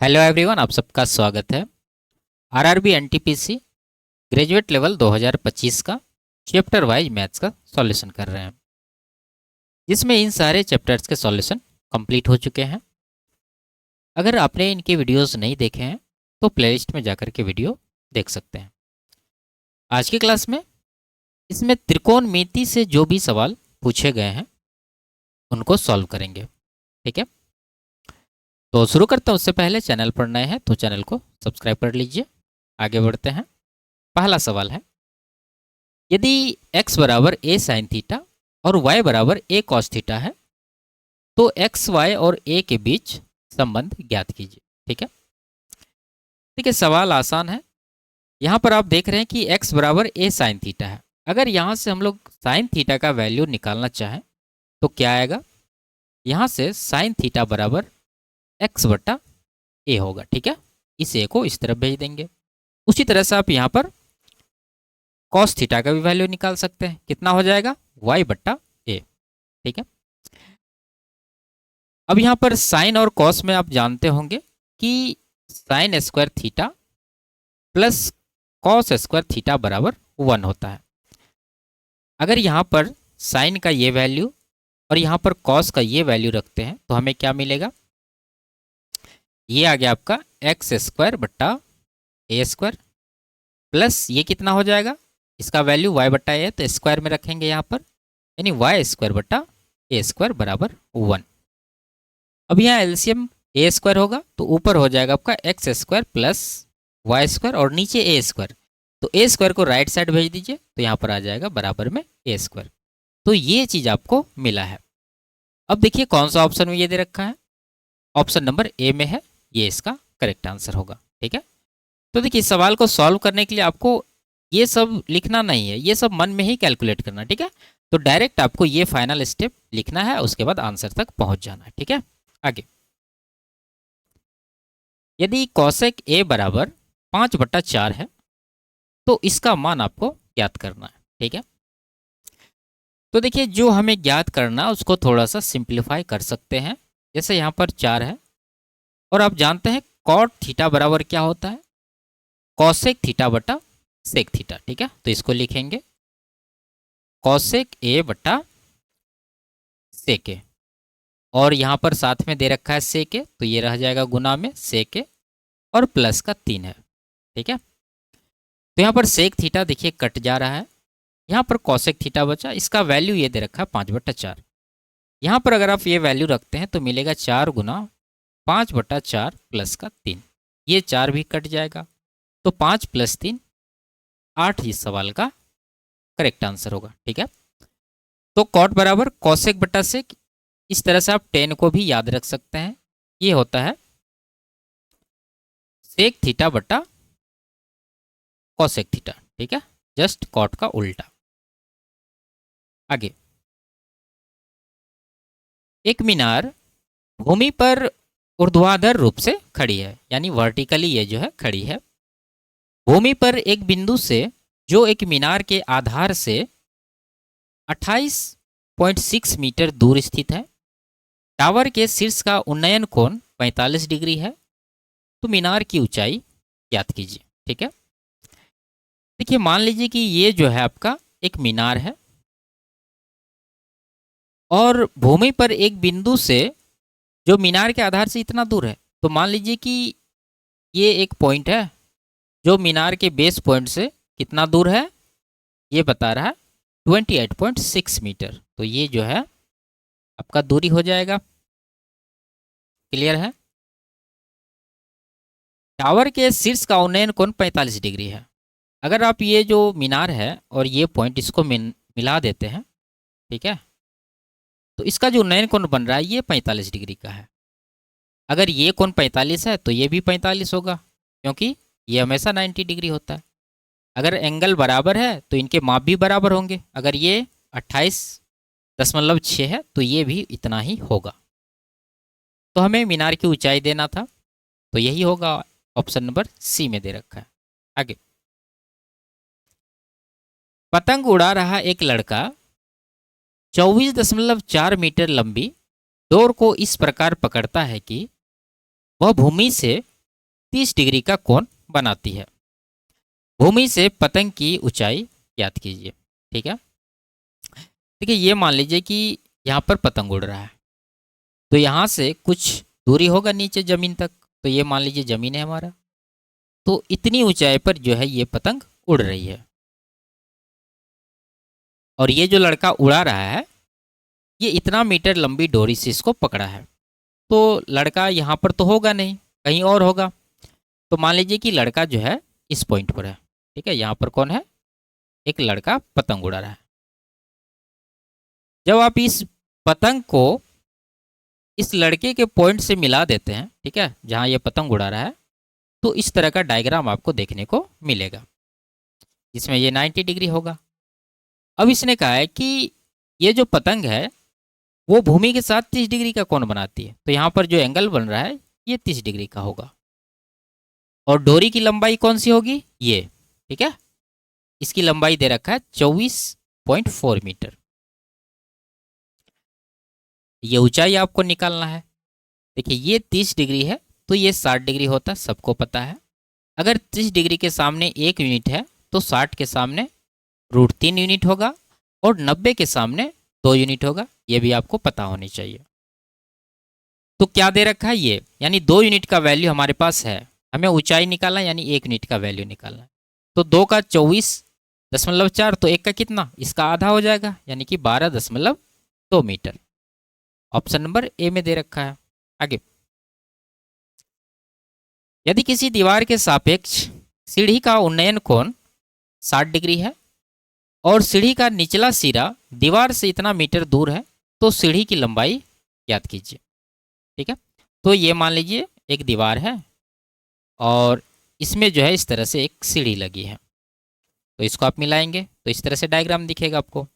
Hello everyone, आप सबका स्वागत है। आरआरबी एनटीपीसी ग्रेजुएट लेवल 2025 का चैप्टर वाइज मैथ्स का सॉल्यूशन कर रहे हैं, जिसमें इन सारे चैप्टर्स के सॉल्यूशन कंप्लीट हो चुके हैं। अगर आपने इनके वीडियोस नहीं देखे हैं तो प्लेलिस्ट में जाकर के वीडियो देख सकते हैं। आज की क्लास में इसमें त्रिकोणमिति से जो भी सवाल पूछे गए हैं उनको सॉल्व करेंगे। ठीक है, तो शुरू करते हैं। उससे पहले चैनल पर नए हैं तो चैनल को सब्सक्राइब कर लीजिए। आगे बढ़ते हैं। पहला सवाल है, यदि x बराबर a साइन थीटा और y बराबर a कॉस थीटा है तो x, y और a के बीच संबंध ज्ञात कीजिए। ठीक है, सवाल आसान है। यहाँ पर आप देख रहे हैं कि x बराबर a साइन थीटा है। अगर यहाँ से हम लोग साइन थीटा का वैल्यू निकालना चाहें तो क्या आएगा? यहाँ से साइन थीटा बराबर x बटा a होगा। ठीक है, इस a को इस तरफ भेज देंगे। उसी तरह से आप यहाँ पर कॉस थीटा का भी वैल्यू निकाल सकते हैं। कितना हो जाएगा? y बट्टा a। ठीक है, अब यहाँ पर साइन और कॉस में आप जानते होंगे कि sine square theta plus cos square theta बराबर 1 होता है। अगर यहाँ पर साइन का ये वैल्यू और यहाँ पर कॉस का ये वैल्यू रखते हैं तो हमें क्या मिलेगा? ये आ गया आपका एक्स स्क्वायर बट्टा ए स्क्वायर प्लस ये कितना हो जाएगा? इसका वैल्यू y बट्टा ए है तो स्क्वायर में रखेंगे यहाँ पर, यानी वाई स्क्वायर बट्टा ए स्क्वायर बराबर 1। अब यहाँ एलसीएम ए स्क्वायर होगा तो ऊपर हो जाएगा आपका X square plus Y square और नीचे ए स्क्वायर। तो ए स्क्वायर को राइट साइड भेज दीजिए तो यहाँ पर आ जाएगा बराबर में ए स्क्वायर। तो ये चीज़ आपको मिला है। अब देखिए कौन सा ऑप्शन में ये दे रखा है। ऑप्शन नंबर ए में है, ये इसका करेक्ट आंसर होगा। ठीक है, तो देखिए सवाल को सॉल्व करने के लिए आपको ये सब लिखना नहीं है, ये सब मन में ही कैलकुलेट करना। ठीक है, तो डायरेक्ट आपको ये फाइनल स्टेप लिखना है, उसके बाद आंसर तक पहुंच जाना है। ठीक है, आगे, यदि कॉसेक ए बराबर 5/4 है तो इसका मान आपको ज्ञात करना है। ठीक है, तो देखिए जो हमें ज्ञात करना है उसको थोड़ा सा सिंप्लीफाई कर सकते हैं। जैसे यहाँ पर 4 है और आप जानते हैं कॉट थीटा बराबर क्या होता है? कॉसेक थीटा बटा सेक थीटा। ठीक है, तो इसको लिखेंगे कॉसेक ए बटा सेक ए, और यहाँ पर साथ में दे रखा है सेक ए तो ये रह जाएगा गुना में सेक ए और प्लस का 3 है। ठीक है, तो यहाँ पर सेक थीटा देखिए कट जा रहा है, यहाँ पर कॉसेक थीटा बचा, इसका वैल्यू ये दे रखा है 5/4। यहाँ पर अगर आप ये वैल्यू रखते हैं तो मिलेगा 4 गुना 5/4 प्लस का 3, ये 4 भी कट जाएगा तो 5 + 3 8 इस सवाल का करेक्ट आंसर होगा। ठीक है, तो कॉट बराबर कॉसेक बटा सेक, इस तरह से आप 10 को भी याद रख सकते हैं। ये होता है सेक थीटा बटा कॉसेक थीटा। ठीक है, जस्ट कॉट का उल्टा। आगे, एक मीनार भूमि पर ऊर्ध्वाधर रूप से खड़ी है, यानी वर्टिकली ये जो है खड़ी है। भूमि पर एक बिंदु से जो एक मीनार के आधार से 28.6 मीटर दूर स्थित है। टावर के शीर्ष का उन्नयन कोण 45 डिग्री है, तो मीनार की ऊंचाई ज्ञात कीजिए। ठीक है, देखिए मान लीजिए कि ये जो है आपका एक मीनार है और भूमि पर एक बिंदु से जो मीनार के आधार से इतना दूर है, तो मान लीजिए कि ये एक पॉइंट है जो मीनार के बेस पॉइंट से कितना दूर है, ये बता रहा है 28.6 मीटर। तो ये जो है आपका दूरी हो जाएगा। क्लियर है? टावर के शीर्ष का उन्नयन कोण 45 डिग्री है। अगर आप ये जो मीनार है और ये पॉइंट इसको मिला देते हैं, ठीक है, तो इसका जो उन्नयन कोण बन रहा है ये 45 डिग्री का है। अगर ये कोण 45 है तो ये भी 45 होगा, क्योंकि ये हमेशा 90 डिग्री होता है। अगर एंगल बराबर है तो इनके माप भी बराबर होंगे। अगर ये 28.6 है तो ये भी इतना ही होगा। तो हमें मीनार की ऊंचाई देना था, तो यही होगा। ऑप्शन नंबर सी में दे रखा है। आगे, पतंग उड़ा रहा एक लड़का 24.4 मीटर लंबी डोर को इस प्रकार पकड़ता है कि वह भूमि से 30 डिग्री का कोण बनाती है। भूमि से पतंग की ऊंचाई ज्ञात कीजिए। ठीक है, देखिए ये मान लीजिए कि यहाँ पर पतंग उड़ रहा है, तो यहाँ से कुछ दूरी होगा नीचे ज़मीन तक, तो ये मान लीजिए ज़मीन है हमारा। तो इतनी ऊंचाई पर जो है ये पतंग उड़ रही है, और ये जो लड़का उड़ा रहा है ये इतना मीटर लंबी डोरी से इसको पकड़ा है। तो लड़का यहाँ पर तो होगा नहीं, कहीं और होगा। तो मान लीजिए कि लड़का जो है इस पॉइंट पर है। ठीक है, यहाँ पर कौन है, एक लड़का पतंग उड़ा रहा है। जब आप इस पतंग को इस लड़के के पॉइंट से मिला देते हैं, ठीक है, जहाँ ये पतंग उड़ा रहा है, तो इस तरह का डायग्राम आपको देखने को मिलेगा, जिसमें ये 90 डिग्री होगा। अब इसने कहा है कि ये जो पतंग है वो भूमि के साथ 30 डिग्री का कोण बनाती है, तो यहाँ पर जो एंगल बन रहा है ये 30 डिग्री का होगा। और डोरी की लंबाई कौन सी होगी, ये। ठीक है, इसकी लंबाई दे रखा है 24.4 मीटर। ये ऊंचाई आपको निकालना है। देखिए ये 30 डिग्री है तो ये 60 डिग्री होता है, सबको पता है। अगर 30 डिग्री के सामने 1 यूनिट है तो 60 के सामने √3 यूनिट होगा, और 90 के सामने 2 यूनिट होगा, ये भी आपको पता होनी चाहिए। तो क्या दे रखा है ये, यानी 2 यूनिट का वैल्यू हमारे पास है, हमें ऊंचाई निकालना है, यानी 1 यूनिट का वैल्यू निकालना है। तो 2 का 24.4, तो 1 का कितना, इसका आधा हो जाएगा, यानी कि 12.2 मीटर। ऑप्शन नंबर ए में दे रखा है। आगे, यदि किसी दीवार के सापेक्ष सीढ़ी का उन्नयन कोण 60 डिग्री है और सीढ़ी का निचला सिरा दीवार से इतना मीटर दूर है, तो सीढ़ी की लंबाई ज्ञात कीजिए। ठीक है, तो ये मान लीजिए एक दीवार है और इसमें जो है इस तरह से एक सीढ़ी लगी है, तो इसको आप मिलाएंगे तो इस तरह से डायग्राम दिखेगा आपको।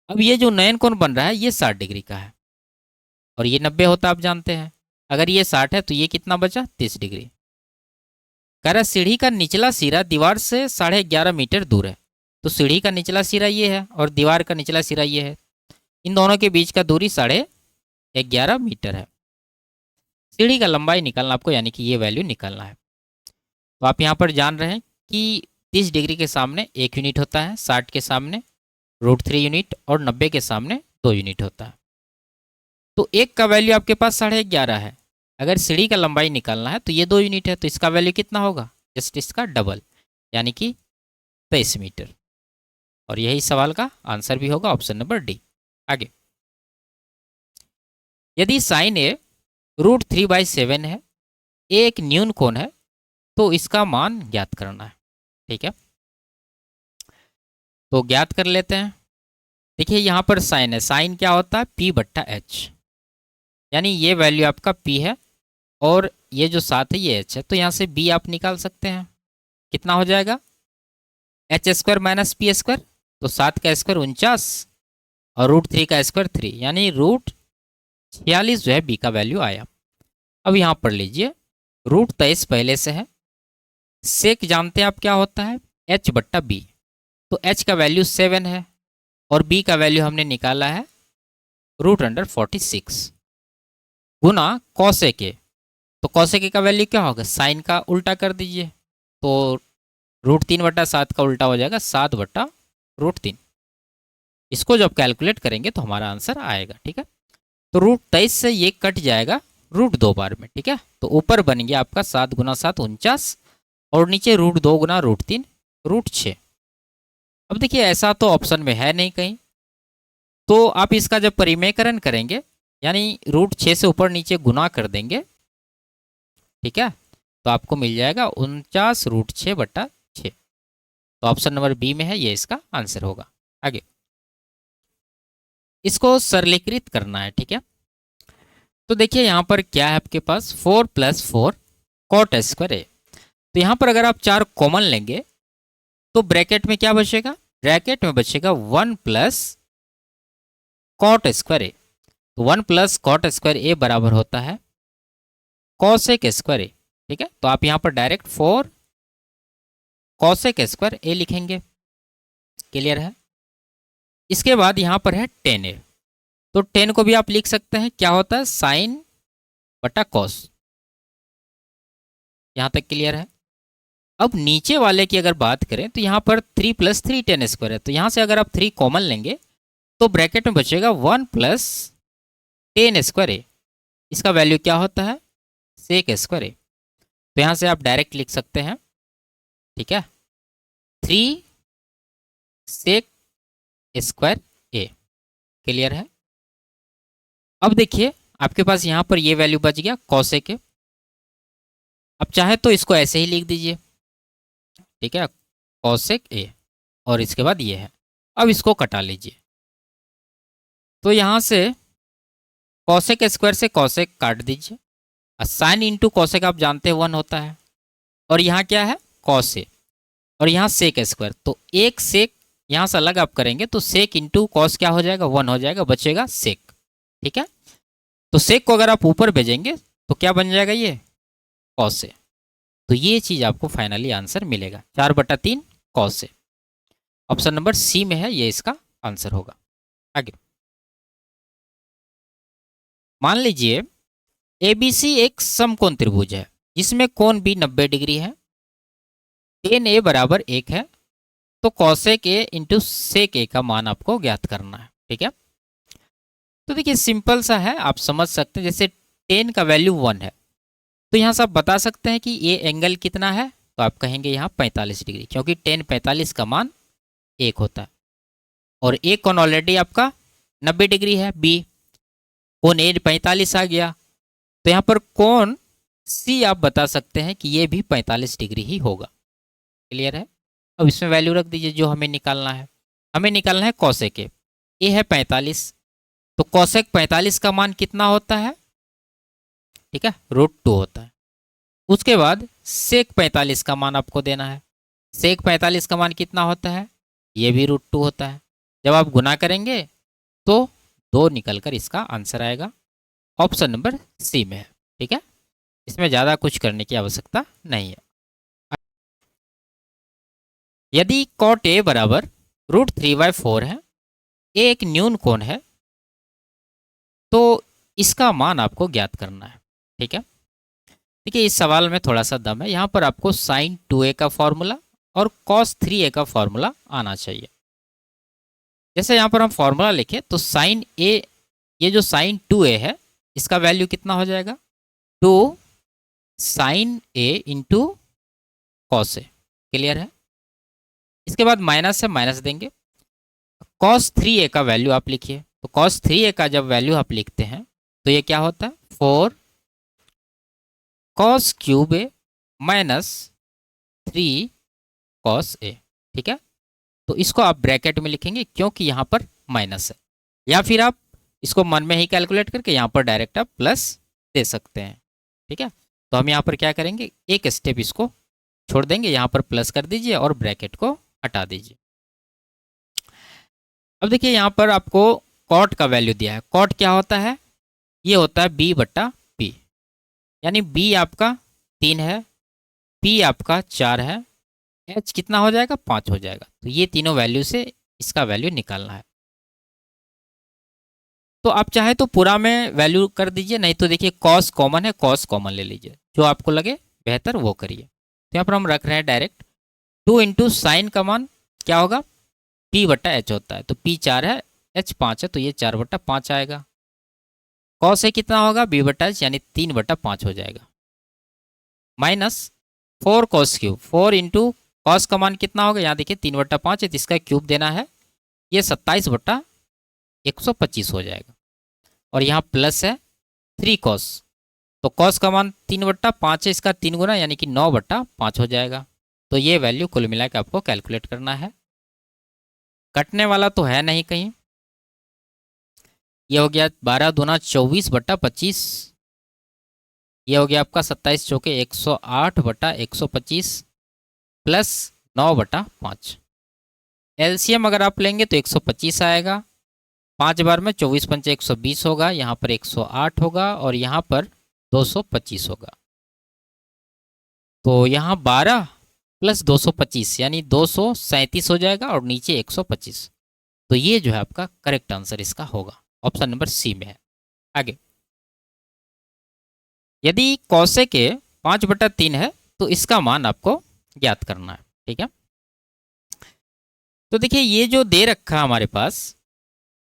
अब ये जो उन्नयन कोण बन रहा है ये 60 डिग्री का है, और ये 90 होता आप जानते हैं। अगर ये 60 है तो ये कितना बचा, 30 डिग्री। कह रहा सीढ़ी का निचला सिरा दीवार से 11.5 मीटर दूर है, तो सीढ़ी का निचला सिरा ये है और दीवार का निचला सिरा ये है, इन दोनों के बीच का दूरी 11.5 मीटर है। सीढ़ी का लंबाई निकालना आपको, यानी कि ये वैल्यू निकालना है। तो आप यहाँ पर जान रहे हैं कि 30 डिग्री के सामने 1 यूनिट होता है, 60 के सामने √3 यूनिट और 90 के सामने 2 यूनिट होता है। तो एक का वैल्यू आपके पास 11.5 है। अगर सीढ़ी का लंबाई निकालना है तो ये 2 यूनिट है, तो इसका वैल्यू कितना होगा, जस्ट इसका डबल, यानी कि 23 मीटर। और यही सवाल का आंसर भी होगा, ऑप्शन नंबर डी। आगे, यदि साइन ए √3/7 है, ए एक न्यून कोण है, तो इसका मान ज्ञात करना है। ठीक है, तो ज्ञात कर लेते हैं। देखिए यहाँ पर साइन है, साइन क्या होता है, P/H, यानी ये वैल्यू आपका P है और ये जो 7 है ये H है, तो यहाँ से B आप निकाल सकते हैं। कितना हो जाएगा, H² - P², तो 7 का स्क्वायर 49 और √3 का स्क्वायर 3, यानी √46 जो है B का वैल्यू आया। अब यहाँ पर लीजिए √23 पहले से है, सेक जानते हैं आप क्या होता है, H/B, तो H का वैल्यू 7 है और B का वैल्यू हमने निकाला है √46 गुना कॉसेक ए, तो कॉसेक ए का वैल्यू क्या होगा, साइन का उल्टा कर दीजिए, तो √3/7 का उल्टा हो जाएगा 7/√3। इसको जब कैलकुलेट करेंगे तो हमारा आंसर आएगा। ठीक है, तो √23 से ये कट जाएगा √2 बार में। ठीक है, तो ऊपर बन गया आपका 7 × 7 49 और नीचे √2 × √3 √6। अब देखिए ऐसा तो ऑप्शन में है नहीं कहीं, तो आप इसका जब परिमेयकरण करेंगे यानी √6 से ऊपर नीचे गुना कर देंगे, ठीक है, तो आपको मिल जाएगा 49 √6/6। तो ऑप्शन नंबर बी में है, ये इसका आंसर होगा। आगे, इसको सरलीकृत करना है। ठीक है, तो देखिए यहाँ पर क्या है आपके पास, 4 + 4 cot², तो यहाँ पर अगर आप 4 कॉमन लेंगे तो ब्रैकेट में क्या बचेगा, ब्रैकेट में बचेगा 1 + cot², तो 1 + cot² बराबर होता है cosec²। ठीक है, तो आप यहाँ पर डायरेक्ट 4 cosec² लिखेंगे। क्लियर है, इसके बाद यहाँ पर है tan, तो tan को भी आप लिख सकते हैं, क्या होता है, sin/cos। यहाँ तक क्लियर है। अब नीचे वाले की अगर बात करें तो यहाँ पर 3 + 3 10 स्क्वायर है, तो यहाँ से अगर आप 3 कॉमन लेंगे तो ब्रैकेट में बचेगा 1 + 10 स्क्वायर ए। इसका वैल्यू क्या होता है? सेक स्क्वायर ए। तो यहाँ से आप डायरेक्ट लिख सकते हैं, ठीक है, 3 सेक स्क्वायर ए। क्लियर है। अब देखिए आपके पास यहाँ पर ये वैल्यू बच गया कॉसेक ए। अब चाहे तो इसको ऐसे ही लिख दीजिए, ठीक है, कॉसेक ए, और इसके बाद ये है। अब इसको कटा लीजिए, तो यहाँ से कॉसेक स्क्वायर से कॉसेक काट दीजिए। साइन इंटू कॉसेक आप जानते हैं 1 होता है, और यहाँ क्या है? कॉस ए, और यहाँ सेक स्क्वायर, तो एक सेक यहाँ से अलग आप करेंगे तो सेक इंटू कॉस क्या हो जाएगा? 1 हो जाएगा, बचेगा सेक। ठीक है, तो सेक को अगर आप ऊपर भेजेंगे तो क्या बन जाएगा? ये कॉस ए। तो ये चीज़ आपको फाइनली आंसर मिलेगा 4/3 cos A. Option number C में है, ये इसका आंसर होगा। आगे मान लीजिए ABC एक समकोण त्रिभुज है जिसमें कोण भी 90 डिग्री है। tan A बराबर 1 है, तो cosec A into sec A का मान आपको ज्ञात करना है। ठीक है, तो देखिए सिंपल सा है, आप समझ सकते हैं। जैसे tan का वैल्यू 1 है, तो यहाँ से आप बता सकते हैं कि ये एंगल कितना है, तो आप कहेंगे यहाँ 45 डिग्री, क्योंकि tan 45 का मान 1 होता है, और एक कोण ऑलरेडी आपका 90 डिग्री है B, कोण A 45 आ गया, तो यहाँ पर कोण C आप बता सकते हैं कि ये भी 45 डिग्री ही होगा। क्लियर है। अब इसमें वैल्यू रख दीजिए जो हमें निकालना है। हमें निकालना है कॉसेक ए, ये है 45, तो कॉसेक 45 का मान कितना होता है? ठीक है, √2 होता है। उसके बाद सेक 45 का मान आपको देना है। सेक 45 का मान कितना होता है? ये भी √2 होता है। जब आप गुना करेंगे तो 2 निकलकर इसका आंसर आएगा। ऑप्शन नंबर सी में है। ठीक है, इसमें ज़्यादा कुछ करने की आवश्यकता नहीं है। यदि कॉट ए बराबर √3/4 है, ए एक न्यून कोण है, तो इसका मान आपको ज्ञात करना है। ठीक है, देखिए इस सवाल में थोड़ा सा दम है। यहाँ पर आपको sin 2a का फॉर्मूला और cos 3a का फॉर्मूला आना चाहिए। जैसे यहाँ पर हम फॉर्मूला लिखें तो sin a, ये जो sin 2a है, इसका वैल्यू कितना हो जाएगा? 2 sin a into cos A. Clear है। इसके बाद माइनस से माइनस देंगे, cos 3a का वैल्यू आप लिखिए, तो cos 3a का जब वैल्यू आप लिखते हैं तो ये क्या होता है? 4 cos क्यूब ए माइनस 3 cos ए। ठीक है, तो इसको आप ब्रैकेट में लिखेंगे क्योंकि यहाँ पर माइनस है, या फिर आप इसको मन में ही कैलकुलेट करके यहाँ पर डायरेक्ट आप प्लस दे सकते हैं। ठीक है, तो हम यहाँ पर क्या करेंगे, एक स्टेप इसको छोड़ देंगे, यहाँ पर प्लस कर दीजिए और ब्रैकेट को हटा दीजिए। अब देखिए यहाँ पर आपको कॉट का वैल्यू दिया है। कॉट क्या होता है? ये होता है B/P, यानी B आपका 3 है, P आपका 4 है, H कितना हो जाएगा? 5 हो जाएगा। तो ये तीनों वैल्यू से इसका वैल्यू निकालना है। तो आप चाहे तो पूरा में वैल्यू कर दीजिए, नहीं तो देखिए कॉस कॉमन है, कॉस कॉमन ले लीजिए, जो आपको लगे बेहतर वो करिए। तो यहाँ पर हम रख रहे हैं डायरेक्ट 2 इंटू साइन का मान क्या होगा? P/H होता है, तो P 4 है, H 5 है, तो ये 4/5 आएगा। कॉस है कितना होगा? B/H, यानी 3/5 हो जाएगा, minus 4 cos cube. 4 into cos का मान कितना होगा? यहाँ देखिए 3/5 है, तो इसका क्यूब देना है, ये 27/125 हो जाएगा, और यहाँ प्लस है 3 कॉस, तो कॉस का मान 3/5 है, इसका 3 गुना यानी कि 9/5 हो जाएगा। तो ये वैल्यू कुल मिला के आपको कैलकुलेट करना है। कटने वाला तो है नहीं कहीं। ये हो गया 12 दूना 24/25, ये हो गया आपका 27 चौके 108/125 प्लस 9/5। एलसीएम अगर आप लेंगे तो 125 आएगा, 5 बार में 24 पंचे 120 होगा, यहाँ पर 108 होगा, और यहाँ पर 225 होगा। तो यहाँ 12 प्लस 225 यानी 237 हो जाएगा, और नीचे 125। तो ये जो है आपका करेक्ट आंसर इसका होगा, ऑप्शन नंबर सी में है। आगे, यदि कॉसेक 5/3 है तो इसका मान आपको ज्ञात करना है। ठीक है, तो देखिए ये जो दे रखा है हमारे पास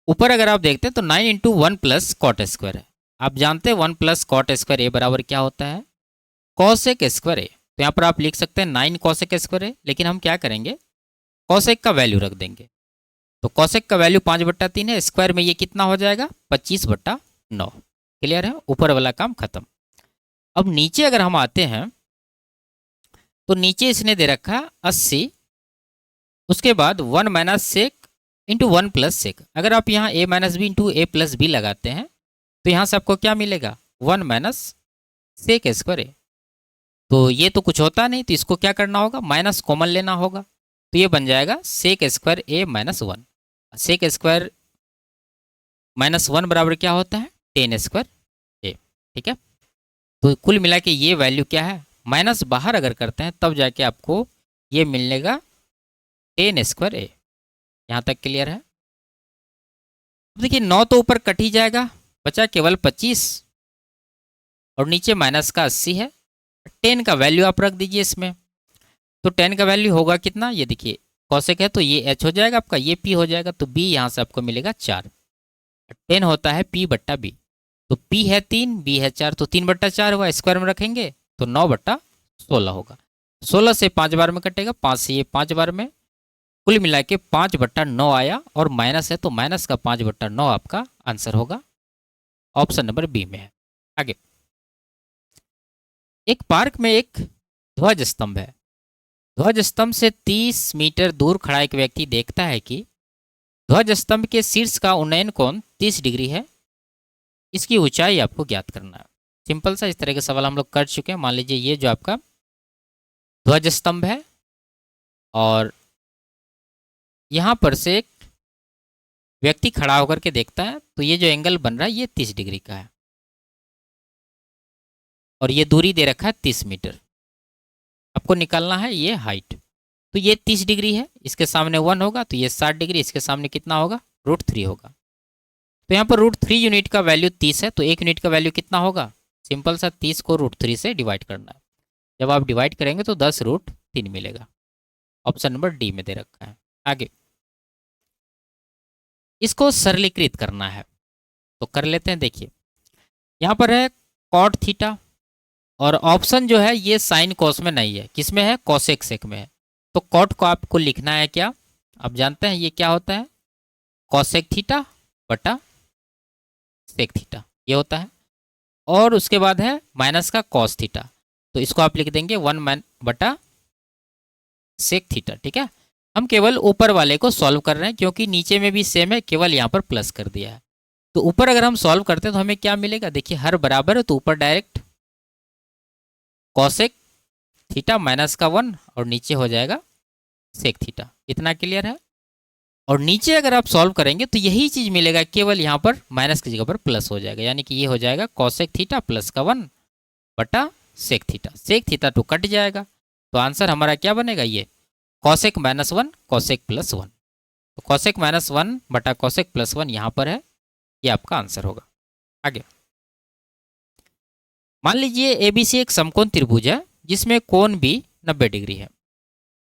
ऊपर अगर आप देखते हैं तो 9 into one plus cot square है। आप जानते हैं 1 प्लस कॉट स्क्वायर ए बराबर क्या होता है, कॉसेक स्क्वायर ए। तो यहाँ पर आप लिख सकते हैं 9 कॉसेक स्क्वायर ए, लेकिन हम क्या करेंगे कॉसेक का वैल्यू रख देंगे। तो कॉसेक का वैल्यू 5/3 है, स्क्वायर में ये कितना हो जाएगा 25/9। क्लियर है, ऊपर वाला काम खत्म। अब नीचे अगर हम आते हैं तो नीचे इसने दे रखा है 80, उसके बाद 1 minus sec into 1 plus sec. अगर आप यहाँ a minus B into A plus B लगाते हैं तो यहाँ से आपको क्या मिलेगा 1 माइनस सेक स्क्वायर ए। तो ये तो कुछ होता नहीं, तो इसको क्या करना होगा माइनस कॉमन लेना होगा। तो ये बन जाएगा सेक स्क्वायर ए माइनस 1। सेक स्क्वायर माइनस 1 बराबर क्या होता है 10 स्क्वायर ए। ठीक है, तो कुल मिला के ये वैल्यू क्या है, माइनस बाहर अगर करते हैं तब जाके आपको ये मिलेगा 10 स्क्वायर ए। यहाँ तक क्लियर है। अब देखिए 9 तो ऊपर कट ही जाएगा, बचा केवल 25 और नीचे माइनस का 80 है। 10 का वैल्यू आप रख दीजिए इसमें। तो 10 का वैल्यू होगा कितना, ये देखिए कॉसेक है तो ये एच हो जाएगा आपका, ये पी हो जाएगा, तो बी यहाँ से आपको मिलेगा 4। 10 होता है पी बट्टा बी, तो पी है 3 बी है 4, तो 3/4 हुआ, स्क्वायर में रखेंगे तो 9/16 होगा। 16 से 5 बार में कटेगा, 5 से ये 5 बार में, कुल मिला के 5/9 आया और माइनस है तो माइनस का 5/9 आपका आंसर होगा। ऑप्शन नंबर बी में है। आगे, एक पार्क में एक ध्वज स्तंभ है। ध्वज स्तंभ से 30 मीटर दूर खड़ा एक व्यक्ति देखता है कि ध्वज स्तंभ के शीर्ष का उन्नयन कोण 30 डिग्री है। इसकी ऊंचाई आपको ज्ञात करना है। सिंपल सा इस तरह के सवाल हम लोग कर चुके हैं। मान लीजिए ये जो आपका ध्वज स्तंभ है और यहाँ पर से एक व्यक्ति खड़ा होकर के देखता है, तो ये जो एंगल बन रहा है ये 30 डिग्री का है और ये दूरी दे रखा है 30 मीटर। आपको निकालना है ये हाइट। तो ये 30 डिग्री है, इसके सामने 1 होगा तो ये 60 डिग्री, इसके सामने कितना होगा √3 होगा। तो यहाँ पर √3 यूनिट का वैल्यू 30 है, तो 1 यूनिट का वैल्यू कितना होगा, सिंपल सा 30 को √3 से डिवाइड करना है। जब आप डिवाइड करेंगे तो 10√3 मिलेगा। ऑप्शन नंबर डी में दे रखा है। आगे, इसको सरलीकृत करना है तो कर लेते हैं। देखिए यहाँ पर है कॉट थीटा और ऑप्शन जो है ये साइन कॉस में नहीं है, किसमें है कॉसेक सेक में है। तो कॉट को आपको लिखना है क्या, आप जानते हैं ये क्या होता है कॉसेक थीटा बटा सेक थीटा, ये होता है। और उसके बाद है माइनस का कॉस थीटा, तो इसको आप लिख देंगे 1 बटा सेक थीटा। ठीक है, हम केवल ऊपर वाले को सॉल्व कर रहे हैं क्योंकि नीचे में भी सेम है, केवल यहाँ पर प्लस कर दिया है। तो ऊपर अगर हम सॉल्व करते हैं तो हमें क्या मिलेगा, देखिए हर बराबर है तो ऊपर डायरेक्ट कॉसेक थीटा माइनस का 1 और नीचे हो जाएगा सेक थीटा। इतना क्लियर है। और नीचे अगर आप सॉल्व करेंगे तो यही चीज़ मिलेगा, केवल यहाँ पर माइनस की जगह पर प्लस हो जाएगा, यानी कि ये हो जाएगा कॉसेक थीटा प्लस का 1 बटा सेक थीटा। सेक थीटा तो कट जाएगा, तो आंसर हमारा क्या बनेगा, ये कॉसेक -1 कॉसेक +1। तो कॉसेक -1 बटा कॉसेक +1 यहाँ पर है, ये आपका आंसर होगा। आगे, मान लीजिए ABC एक समकोण त्रिभुज है जिसमें कोण भी 90 डिग्री है।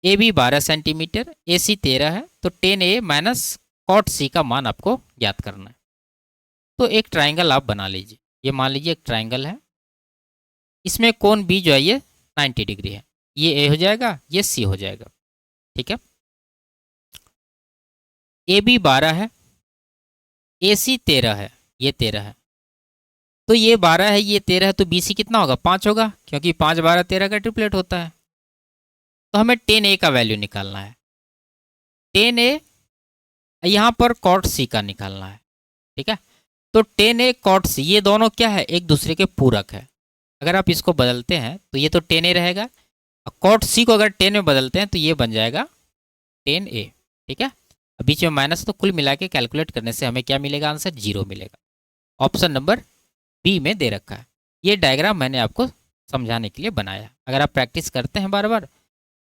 AB 12 सेंटीमीटर, AC 13 है, तो 10A माइनस कॉट C का मान आपको ज्ञात करना है। तो एक ट्राइंगल आप बना लीजिए। ये मान लीजिए एक ट्राइंगल है, इसमें कोण B जो है ये 90 डिग्री है। ये A हो जाएगा, ये C हो जाएगा। ठीक है, AB 12 है, AC 13 है, ये 13 है, तो ये 12 है ये 13 है, तो BC कितना होगा 5 होगा, क्योंकि 5 12 13 का ट्रिपलेट होता है। तो हमें 10A का वैल्यू निकालना है। 10A यहाँ पर कॉट C का निकालना है। ठीक है, तो 10A कॉट C ये दोनों क्या है, एक दूसरे के पूरक है। अगर आप इसको बदलते हैं तो ये तो 10A रहेगा, कॉट C को अगर 10 में बदलते हैं तो ये बन जाएगा 10A। ठीक है, बीच में माइनस, तो कुल मिला के कैलकुलेट करने से हमें क्या मिलेगा, आंसर 0 मिलेगा। ऑप्शन नंबर बी में दे रखा है। ये डायग्राम मैंने आपको समझाने के लिए बनाया। अगर आप प्रैक्टिस करते हैं बार बार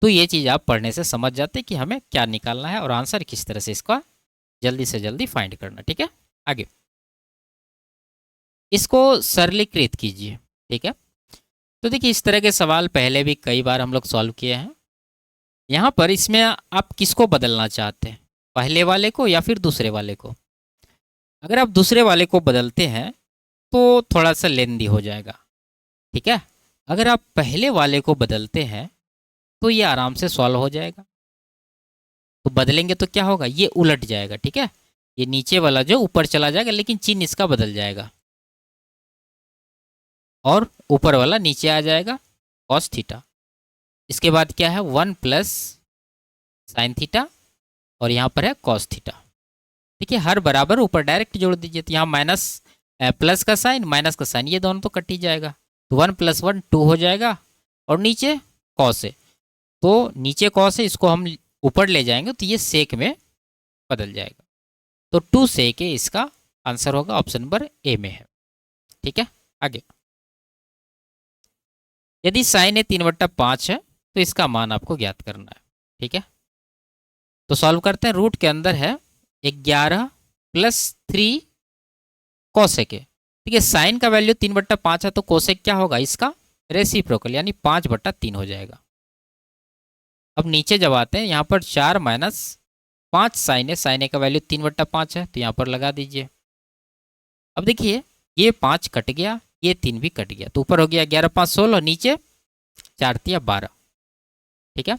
तो ये चीज़ आप पढ़ने से समझ जाते हैं कि हमें क्या निकालना है और आंसर किस तरह से इसका जल्दी से जल्दी फाइंड करना। ठीक है, आगे इसको सरलीकृत कीजिए। ठीक है, तो देखिए इस तरह के सवाल पहले भी कई बार हम लोग सॉल्व किए हैं। यहाँ पर इसमें आप किसको बदलना चाहते हैं, पहले वाले को या फिर दूसरे वाले को। अगर आप दूसरे वाले को बदलते हैं तो थोड़ा सा लेंदी हो जाएगा, ठीक है। अगर आप पहले वाले को बदलते हैं तो ये आराम से सॉल्व हो जाएगा। तो बदलेंगे तो क्या होगा, ये उलट जाएगा, ठीक है। ये नीचे वाला जो ऊपर चला जाएगा, लेकिन चिन्ह इसका बदल जाएगा और ऊपर वाला नीचे आ जाएगा कॉस थीटा। इसके बाद क्या है, 1 प्लस साइन थीटा और यहाँ पर है कॉस थीटा। देखिए हर बराबर ऊपर डायरेक्ट जोड़ दीजिए, तो यहाँ माइनस प्लस का साइन माइनस का साइन, ये दोनों तो कट ही जाएगा। तो 1 + 1 2 हो जाएगा और नीचे कॉस है, तो नीचे कॉस है, इसको हम ऊपर ले जाएंगे तो ये सेक में बदल जाएगा। तो 2 सेक है, इसका आंसर होगा ऑप्शन नंबर ए में है, ठीक है। आगे यदि साइन है 3/5 है तो इसका मान आपको ज्ञात करना है, ठीक है। तो सॉल्व करते हैं। रूट के अंदर है 11 + 3 कोसेक है, ठीक है। साइन का वैल्यू 3/5 है तो कोसेक क्या होगा, इसका रेसिप्रोकल यानी 5/3 हो जाएगा। अब नीचे जब आते हैं यहाँ पर 4 - 5 साइन है, साइन ए का वैल्यू 3/5 है तो यहाँ पर लगा दीजिए। अब देखिए ये 5 कट गया, ये 3 भी कट गया, तो ऊपर हो गया 11 × 5 = 16, नीचे 4 × 3 = 12, ठीक है।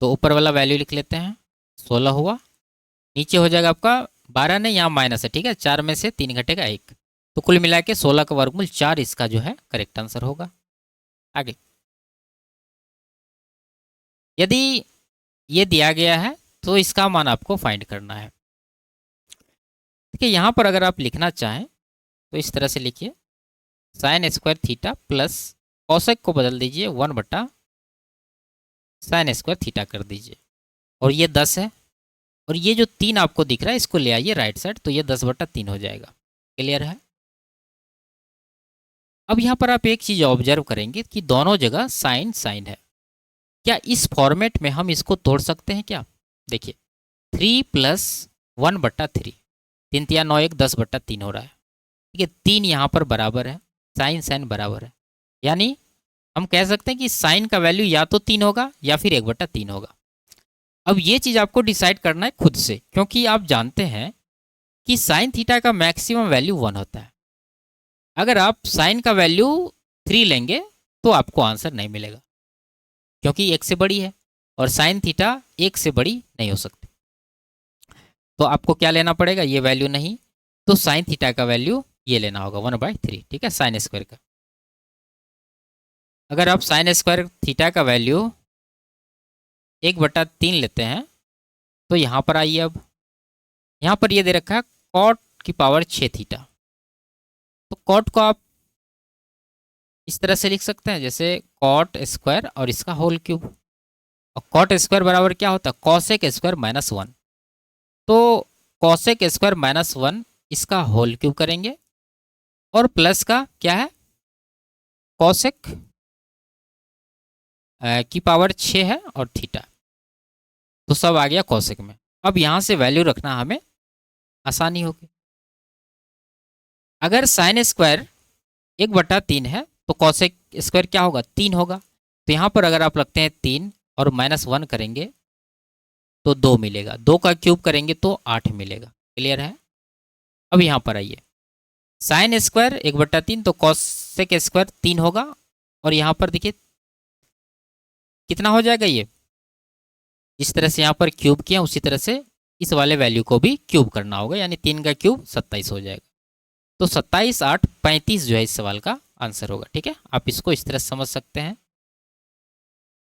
तो ऊपर वाला वैल्यू लिख लेते हैं, 16 हुआ, नीचे हो जाएगा आपका 12 नहीं, यहाँ माइनस है, ठीक है। 4 में से 3 घटेगा 1, तो कुल मिला के 16 का वर्गमूल 4 इसका जो है करेक्ट आंसर होगा। आगे यदि ये दिया गया है तो इसका मान आपको फाइंड करना है। देखिए यहाँ पर अगर आप लिखना चाहें तो इस तरह से लिखिए, sine square theta plus cosec को बदल दीजिए 1/sin² थीटा कर दीजिए, और ये 10 है, और ये जो 3 आपको दिख रहा है इसको ले आइए राइट साइड, तो ये 10/3 हो जाएगा। क्लियर है। अब यहाँ पर आप एक चीज़ ऑब्जर्व करेंगे कि दोनों जगह साइन साइन है। क्या इस फॉर्मेट में हम इसको तोड़ सकते हैं क्या। देखिए 3 + 1/3, 3 × 3 = 9, 1 10/3 हो रहा है, ठीक है। 3 यहाँ पर बराबर है, साइन साइन बराबर है, यानी हम कह सकते हैं कि साइन का वैल्यू या तो 3 होगा या फिर 1/3 होगा। अब ये चीज़ आपको डिसाइड करना है खुद से, क्योंकि आप जानते हैं कि साइन थीटा का मैक्सिमम वैल्यू 1 होता है। अगर आप साइन का वैल्यू 3 लेंगे तो आपको आंसर नहीं मिलेगा, क्योंकि 1 से बड़ी है और साइन थीटा 1 से बड़ी नहीं हो सकती। तो आपको क्या लेना पड़ेगा, ये वैल्यू नहीं, तो साइन थीटा का वैल्यू ये लेना होगा 1/3, ठीक है, साइन स्क्वायर का। अगर आप साइन स्क्वायर थीटा का वैल्यू 1/3 लेते हैं तो यहाँ पर आइए, अब यहाँ पर ये दे रखा है कॉट की पावर 6 थीटा। तो कॉट को आप इस तरह से लिख सकते हैं, जैसे कॉट स्क्वायर और इसका होल क्यूब, और कॉट स्क्वायर बराबर क्या होता है, कॉसेक स्क्वायर -1। तो कॉसेक स्क्वायर -1 इसका होल क्यूब करेंगे, और प्लस का क्या है, कॉसेक की पावर 6 है और थीटा, तो सब आ गया कॉसेक में। अब यहाँ से वैल्यू रखना हमें आसानी होगी। अगर साइन स्क्वायर 1/3 है तो कॉसेक स्क्वायर क्या होगा, 3 होगा। तो यहाँ पर अगर आप रखते हैं 3 और -1 करेंगे तो 2 मिलेगा, 2 का क्यूब करेंगे तो 8 मिलेगा। क्लियर है। अब यहाँ पर आइए, साइन स्क्वायर 1/3 तो कॉसेक स्क्वायर 3 होगा, और यहाँ पर देखिए कितना हो जाएगा, ये जिस तरह से यहाँ पर क्यूब किया उसी तरह से इस वाले वैल्यू को भी क्यूब करना होगा, यानी 3 का क्यूब 27 हो जाएगा। तो 27 8 35 जो है इस सवाल का आंसर होगा, ठीक है। आप इसको इस तरह समझ सकते हैं,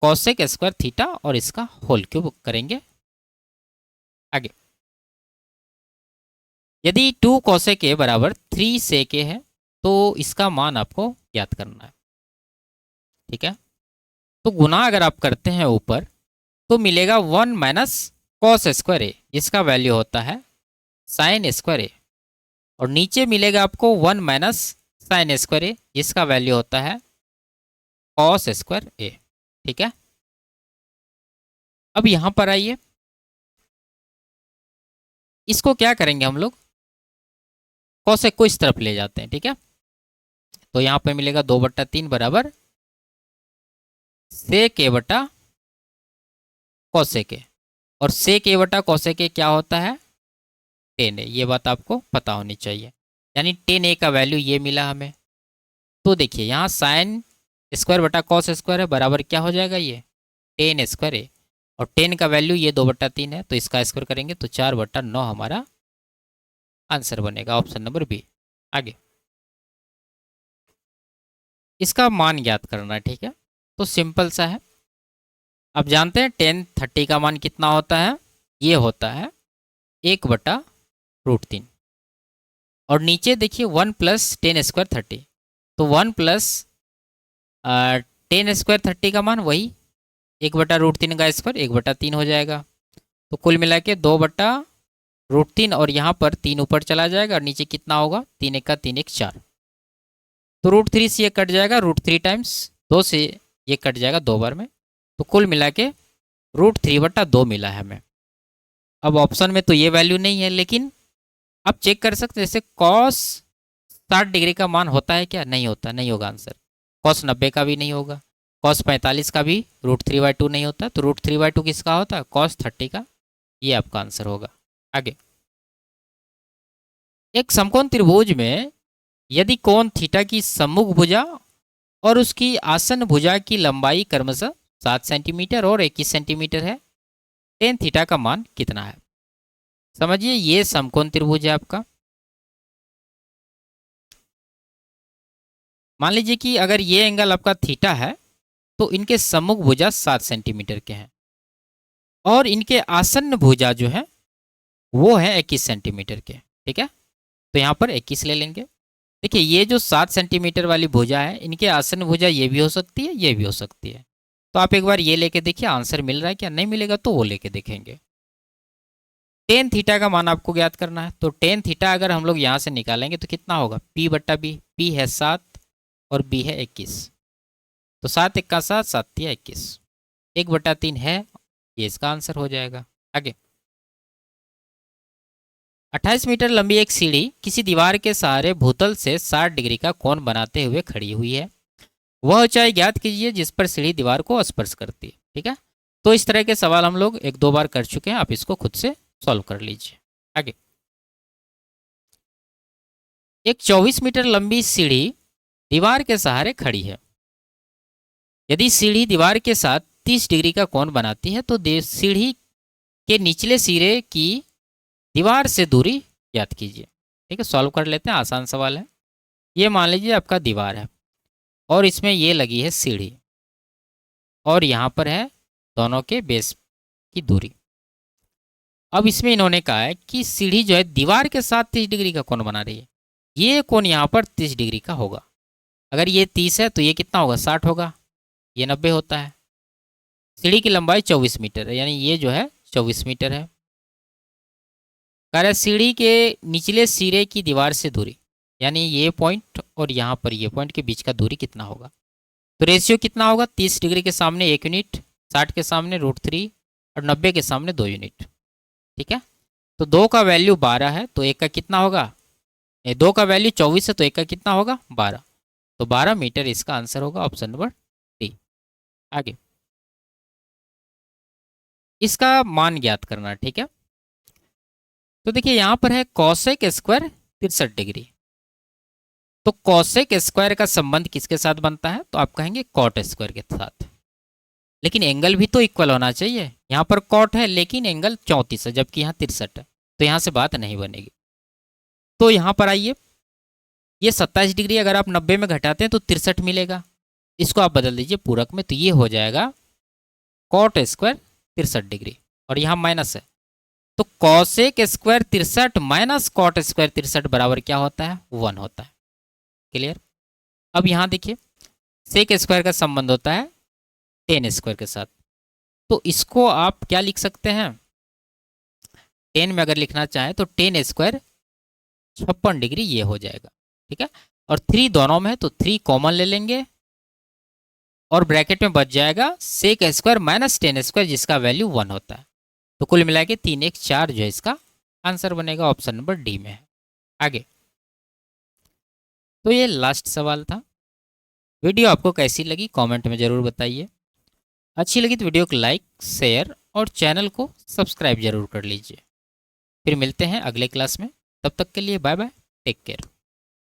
कॉसेक स्क्वायर थीटा और इसका होल क्यूब करेंगे। आगे यदि 2 कॉसेक ए बराबर 3 सेक ए है तो इसका मान आपको ज्ञात करना है, ठीक है। तो गुना अगर आप करते हैं ऊपर तो मिलेगा 1 - कॉस स्क्वायर ए, जिसका वैल्यू होता है साइन स्क्वायर ए, और नीचे मिलेगा आपको 1 - साइन स्क्वायर ए, जिसका वैल्यू होता है कॉस स्क्वायर ए, ठीक है। अब यहाँ पर आइए, इसको क्या करेंगे हम लोग, कॉसेक को इस तरफ ले जाते हैं, ठीक है। तो यहाँ पर मिलेगा 2/3 बराबर सेक ए बटा कोसेक ए। और सेक ए बटा कोसेक ए क्या होता है? 10 ए। ये बात आपको पता होनी चाहिए। यानी 10 ए का वैल्यू ये मिला हमें। तो देखिए यहाँ साइन स्क्वायर बटा कॉस स्क्वायर है, बराबर क्या हो जाएगा ये 10 स्क्वायर ए। और 10 का वैल्यू ये 2/3 है, तो इसका स्क्वायर करेंगे तो 4/9 हमारा आंसर बनेगा, ऑप्शन नंबर बी। आगे इसका मान ज्ञात करना है, ठीक है। तो सिंपल सा है, अब जानते हैं टेन 30 का मान कितना होता है? ये होता है 1/√3। और नीचे देखिए 1 + 10 स्क्वायर 30, तो 1 + 10 स्क्वायर 30 का मान वही 1/√3 का स्क्वायर 1/3 हो जाएगा। तो कुल मिला के 2/√3 और यहाँ पर 3 ऊपर चला जाएगा और नीचे कितना होगा 3 1 का 3 1 4। तो √3 से ये कट जाएगा, √3 टाइम्स 2 से ये कट जाएगा 2 बार में। तो कुल मिला के √3/2 मिला है हमें। अब ऑप्शन में तो ये वैल्यू नहीं है, लेकिन आप चेक कर सकते हैं, जैसे कॉस 60 डिग्री का मान होता है क्या? नहीं होता, नहीं होगा आंसर। कॉस 90 का भी नहीं होगा, कॉस 45 का भी √3/2 नहीं होता। तो √3/2 किसका होता है? कॉस 30 का। ये आपका आंसर होगा। आगे एक समकोण त्रिभुज में यदि कोण थीटा की सम्मुख भुजा और उसकी आसन भुजा की लंबाई क्रमशः 7 सेंटीमीटर और 21 सेंटीमीटर है, टेन थीटा का मान कितना है? समझिए ये समकोण त्रिभुज है आपका। मान लीजिए कि अगर ये एंगल आपका थीटा है तो इनके सम्मुख भुजा 7 सेंटीमीटर के हैं और इनके आसन्न भुजा जो है वो है 21 सेंटीमीटर के, ठीक है। तो यहाँ पर 21 ले लेंगे। देखिए ये जो 7 सेंटीमीटर वाली भुजा है, इनके आसन्न भुजा ये भी हो सकती है, ये भी हो सकती है। तो आप एक बार ये लेके देखिए आंसर मिल रहा है क्या, नहीं मिलेगा तो वो लेके देखेंगे। टेन थीटा का मान आपको ज्ञात करना है। तो टेन थीटा अगर हम लोग यहाँ से निकालेंगे तो कितना होगा? P/B। P है 7 और B है 21। तो 7 1 का 7, 7 3 21, 1/3 है, ये इसका आंसर हो जाएगा। आगे 28 मीटर लंबी एक सीढ़ी किसी दीवार के सहारे भूतल से 60 डिग्री का कोण बनाते हुए खड़ी हुई है। वह ऊंचाई ज्ञात कीजिए जिस पर सीढ़ी दीवार को स्पर्श करती है, ठीक है। तो इस तरह के सवाल हम लोग 1 2 बार कर चुके हैं, आप इसको खुद से सॉल्व कर लीजिए। आगे एक 24 मीटर लंबी सीढ़ी दीवार के सहारे खड़ी है। यदि सीढ़ी दीवार के साथ 30 डिग्री का कोण बनाती है तो सीढ़ी के निचले सिरे की दीवार से दूरी ज्ञात कीजिए। ठीक है, सॉल्व कर लेते हैं, आसान सवाल है। ये मान लीजिए आपका दीवार है और इसमें ये लगी है सीढ़ी और यहाँ पर है दोनों के बेस की दूरी। अब इसमें इन्होंने कहा है कि सीढ़ी जो है दीवार के साथ 30 डिग्री का कोण बना रही है। ये कोण यहाँ पर 30 डिग्री का होगा। अगर ये 30 है तो ये कितना होगा? 60 होगा, ये 90 होता है। सीढ़ी की लंबाई 24 मीटर है, यानी ये जो है 24 मीटर है। कह रहा है सीढ़ी के निचले सिरे की दीवार से दूरी, यानी ये पॉइंट और यहाँ पर ये पॉइंट के बीच का दूरी कितना होगा? तो रेशियो कितना होगा? 30 डिग्री के सामने 1 यूनिट, 60 के सामने √3 और 90 के सामने 2 यूनिट। ठीक है, तो 2 का वैल्यू 12 है तो 1 का कितना होगा? 2 का वैल्यू 24 है तो 1 का कितना होगा? 12। तो 12 मीटर इसका आंसर होगा, ऑप्शन नंबर डी। आगे इसका मान ज्ञात करना, ठीक है। तो देखिए यहाँ पर है कॉसेक स्क्वायर 63 डिग्री। तो कॉसेक स्क्वायर का संबंध किसके साथ बनता है? तो आप कहेंगे कॉट स्क्वायर के साथ। लेकिन एंगल भी तो इक्वल होना चाहिए। यहाँ पर कॉट है लेकिन एंगल 34 है, जबकि यहाँ 63 है, तो यहाँ से बात नहीं बनेगी। तो यहाँ पर आइए, ये 27 डिग्री अगर आप 90 में घटाते हैं तो 63 मिलेगा। इसको आप बदल दीजिए पूरक में, तो ये हो जाएगा कॉट स्क्वायर 63 डिग्री और यहाँ माइनस है। तो cosec square 63 minus cot square 63 बराबर क्या होता है? 1 होता है। क्लियर? अब यहाँ देखिए सेक स्क्वायर का संबंध होता है टेन स्क्वायर के साथ, तो इसको आप क्या लिख सकते हैं? 10 में अगर लिखना चाहें तो 10 स्क्वायर 56 डिग्री ये हो जाएगा। ठीक है, और 3 दोनों में है तो 3 कॉमन ले लेंगे और ब्रैकेट में बच जाएगा सेक स्क्वायर माइनस 10 स्क्वायर जिसका वैल्यू 1 होता है। तो कुल मिला के 3 1 4 जो है इसका आंसर बनेगा, ऑप्शन नंबर डी में है। आगे तो ये लास्ट सवाल था। वीडियो आपको कैसी लगी कमेंट में ज़रूर बताइए। अच्छी लगी तो वीडियो को लाइक, शेयर और चैनल को सब्सक्राइब जरूर कर लीजिए। फिर मिलते हैं अगले क्लास में। तब तक के लिए बाय बाय, टेक केयर।